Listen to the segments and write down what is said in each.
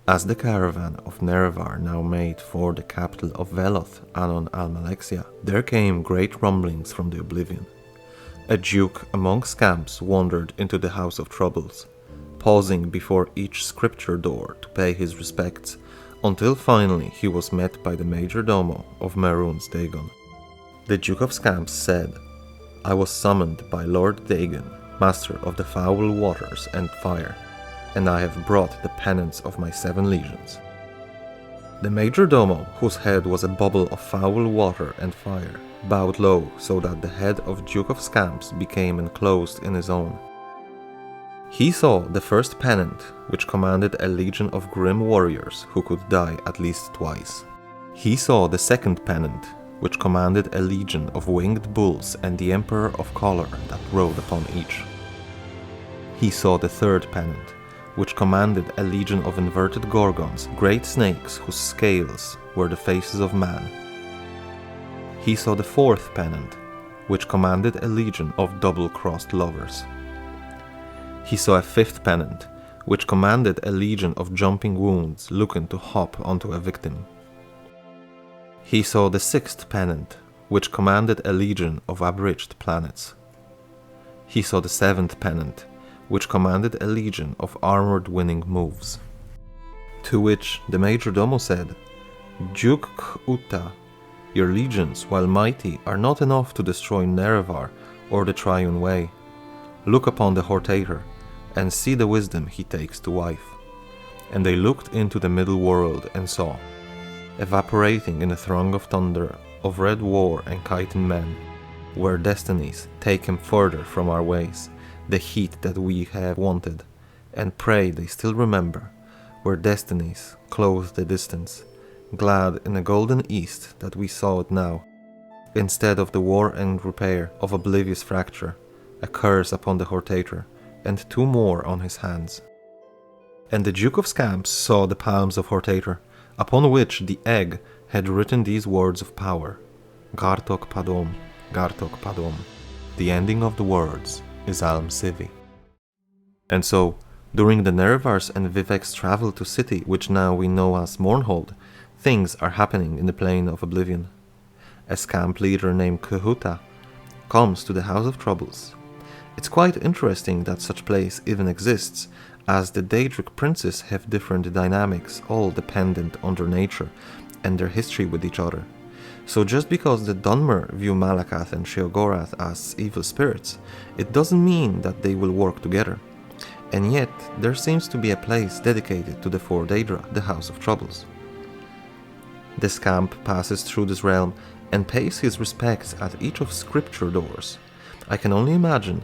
As the caravan of Nerevar now made for the capital of Veloth, Anon Almalexia, there came great rumblings from the oblivion. A duke among scamps wandered into the House of Troubles, pausing before each scripture door to pay his respects, until finally he was met by the major domo of Maroon's Dagon. The Duke of Scamps said, "I was summoned by Lord Dagon, master of the foul waters and fire, and I have brought the penance of my 7 legions." The major domo, whose head was a bubble of foul water and fire, bowed low so that the head of Duke of Scamps became enclosed in his own. He saw the first pennant, which commanded a legion of grim warriors who could die at least twice. He saw the second pennant, which commanded a legion of winged bulls and the Emperor of Color that rode upon each. He saw the third pennant, which commanded a legion of inverted gorgons, great snakes whose scales were the faces of man. He saw the fourth pennant, which commanded a legion of double-crossed lovers. He saw a fifth pennant, which commanded a legion of jumping wounds looking to hop onto a victim. He saw the sixth pennant, which commanded a legion of abridged planets. He saw the seventh pennant, which commanded a legion of armored winning moves. To which the major domo said, "Duke Uta, your legions, while mighty, are not enough to destroy Nerevar or the Triune Way. Look upon the Hortator, and see the wisdom he takes to wife." And they looked into the middle world and saw, evaporating in a throng of thunder, of red war and chitin men, where destinies take him further from our ways, the heat that we have wanted, and pray they still remember, where destinies clothe the distance, glad in a golden east that we saw it now, instead of the war and repair of oblivious fracture, a curse upon the Hortator, and 2 more on his hands. And the Duke of Scamps saw the palms of Hortator, upon which the egg had written these words of power, Gartok Padom, Gartok Padom. The ending of the words is Alm Sivi. And so, during the Nerevar's and Vivec's travel to city, which now we know as Mournhold, things are happening in the plane of oblivion. A scamp leader named Kehuta comes to the House of Troubles. It's quite interesting that such place even exists, as the Daedric princes have different dynamics, all dependent on their nature and their history with each other. So just because the Dunmer view Malakath and Sheogorath as evil spirits, it doesn't mean that they will work together. And yet, there seems to be a place dedicated to the 4 Daedra, the House of Troubles. The scamp passes through this realm and pays his respects at each of scripture doors. I can only imagine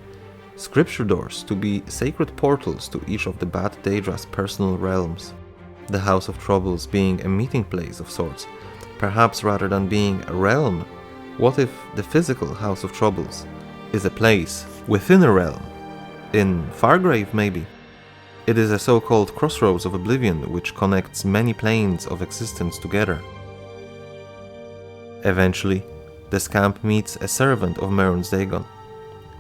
scripture doors to be sacred portals to each of the Bad Daedra's personal realms, the House of Troubles being a meeting place of sorts. Perhaps rather than being a realm, what if the physical House of Troubles is a place within a realm? In Fargrave, maybe? It is a so-called crossroads of oblivion which connects many planes of existence together. Eventually, the scamp meets a servant of Maroon's Dagon.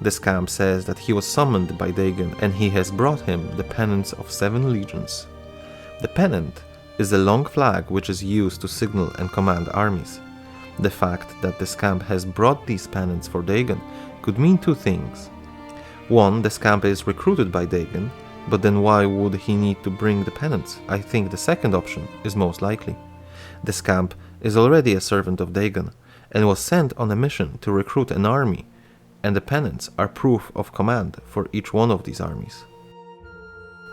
The scamp says that he was summoned by Dagon and he has brought him the pennants of 7 legions. The pennant is a long flag which is used to signal and command armies. The fact that the scamp has brought these pennants for Dagon could mean 2 things. 1, the scamp is recruited by Dagon, but then why would he need to bring the pennants? I think the second option is most likely. The scamp is already a servant of Dagon and was sent on a mission to recruit an army, and the pennants are proof of command for each one of these armies.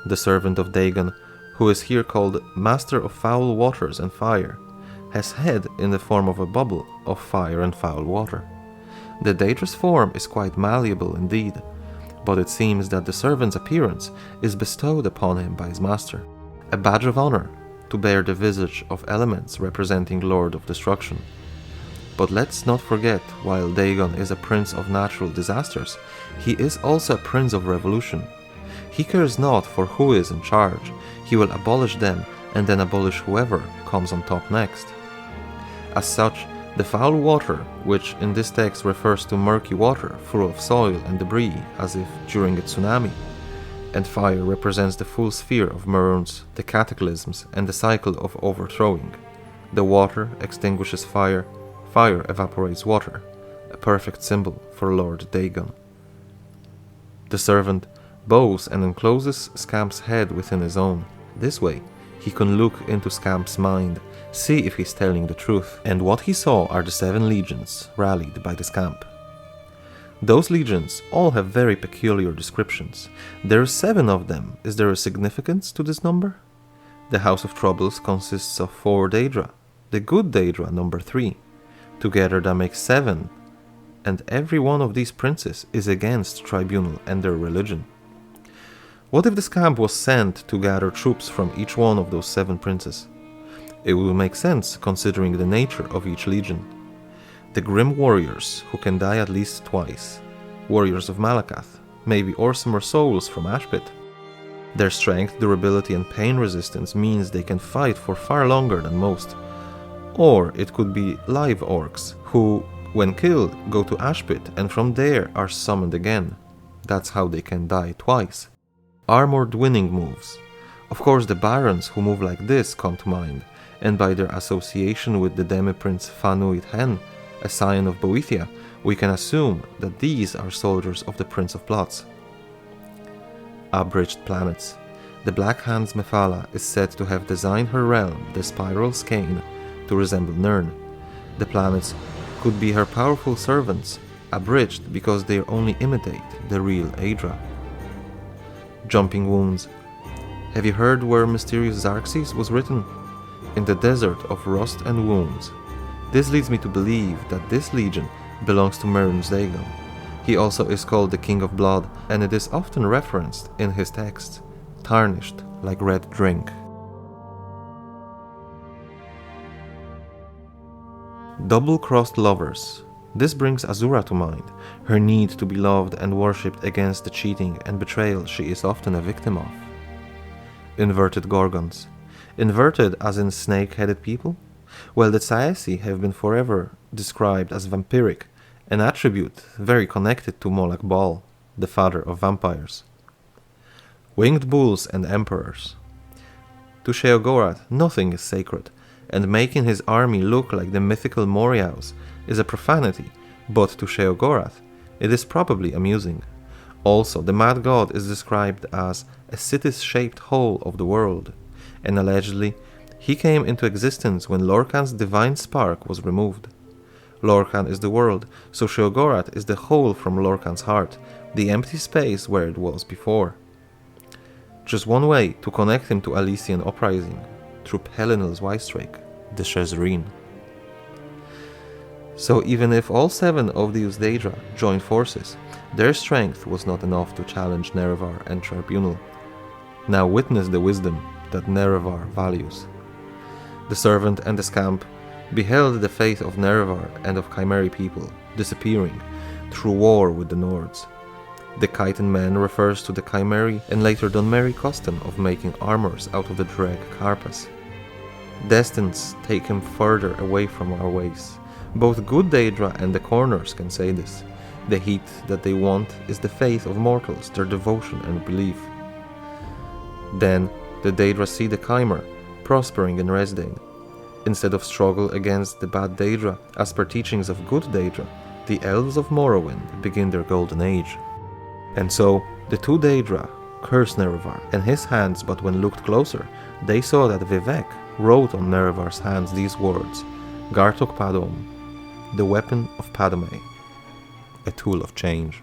The servant of Dagon, who is here called Master of Foul Waters and Fire, has head in the form of a bubble of fire and foul water. The Daedra's form is quite malleable indeed, but it seems that the servant's appearance is bestowed upon him by his master, a badge of honor to bear the visage of elements representing Lord of Destruction. But let's not forget, while Dagon is a prince of natural disasters, he is also a prince of revolution. He cares not for who is in charge, he will abolish them and then abolish whoever comes on top next. As such, the foul water, which in this text refers to murky water full of soil and debris as if during a tsunami, and fire represents the full sphere of Murruns, the cataclysms, and the cycle of overthrowing. The water extinguishes fire, fire evaporates water, a perfect symbol for Lord Dagon. The servant bows and encloses Scamp's head within his own. This way, he can look into Scamp's mind, see if he's telling the truth, and what he saw are the 7 legions rallied by the Scamp. Those legions all have very peculiar descriptions. There are 7 of them. Is there a significance to this number? The House of Troubles consists of 4 Daedra, the good Daedra number 3. Together that makes 7, and every one of these princes is against Tribunal and their religion. What if the Scamp was sent to gather troops from each one of those 7 princes? It would make sense considering the nature of each legion. The grim warriors who can die at least twice, warriors of Malakath, maybe Orsimer souls from Ashpit. Their strength, durability and pain resistance means they can fight for far longer than most. Or it could be live orcs who, when killed, go to Ashpit and from there are summoned again. That's how they can die twice. Armored winning moves. Of course the barons who move like this come to mind, and by their association with the demi-prince Fanuit Hen, a scion of Boethia, we can assume that these are soldiers of the Prince of Plots. Abridged planets. The Black Hand's Mephala is said to have designed her realm, the spiral skein, to resemble Nirn. The planets could be her powerful servants, abridged because they only imitate the real Aedra. Jumping wounds. Have you heard where mysterious Xerxes was written? In the desert of rust and wounds. This leads me to believe that this legion belongs to Murruns Dagon. He also is called the King of Blood, and it is often referenced in his texts, tarnished like red drink. Double-crossed lovers. This brings Azura to mind, her need to be loved and worshipped against the cheating and betrayal she is often a victim of. Inverted Gorgons. Inverted as in snake-headed people? Well, the Tsaesi have been forever described as vampiric, an attribute very connected to Moloch Baal, the father of vampires. Winged bulls and emperors. To Sheogorath, nothing is sacred, and making his army look like the mythical Moriaus is a profanity, but to Sheogorath, it is probably amusing. Also, the mad god is described as a cities-shaped whole of the world, and allegedly, he came into existence when Lorkhan's divine spark was removed. Lorkhan is the world, so Sheogorath is the whole from Lorkhan's heart, the empty space where it was before. Just one way to connect him to Alessian uprising, through Pelinal's Wystrake, the Shezreen. So even if all 7 of these Daedra joined forces, their strength was not enough to challenge Nerevar and Tribunal. Now witness the wisdom that Nerevar values. The servant and the Scamp beheld the fate of Nerevar and of Chimeri people disappearing through war with the Nords. The Chitin man refers to the Chimeri and later Dunmeri custom of making armors out of the dreg Karpas. Destines take him further away from our ways. Both good Daedra and the Corners can say this. The heat that they want is the faith of mortals, their devotion and belief. Then the Daedra see the Chimer prospering in Resdayn. Instead of struggle against the bad Daedra, as per teachings of good Daedra, the Elves of Morrowind begin their golden age. And so, the 2 Daedra cursed Nerevar and his hands, but when looked closer, they saw that Vivec wrote on Nerevar's hands these words, Gartok Padom, the weapon of Padme, a tool of change.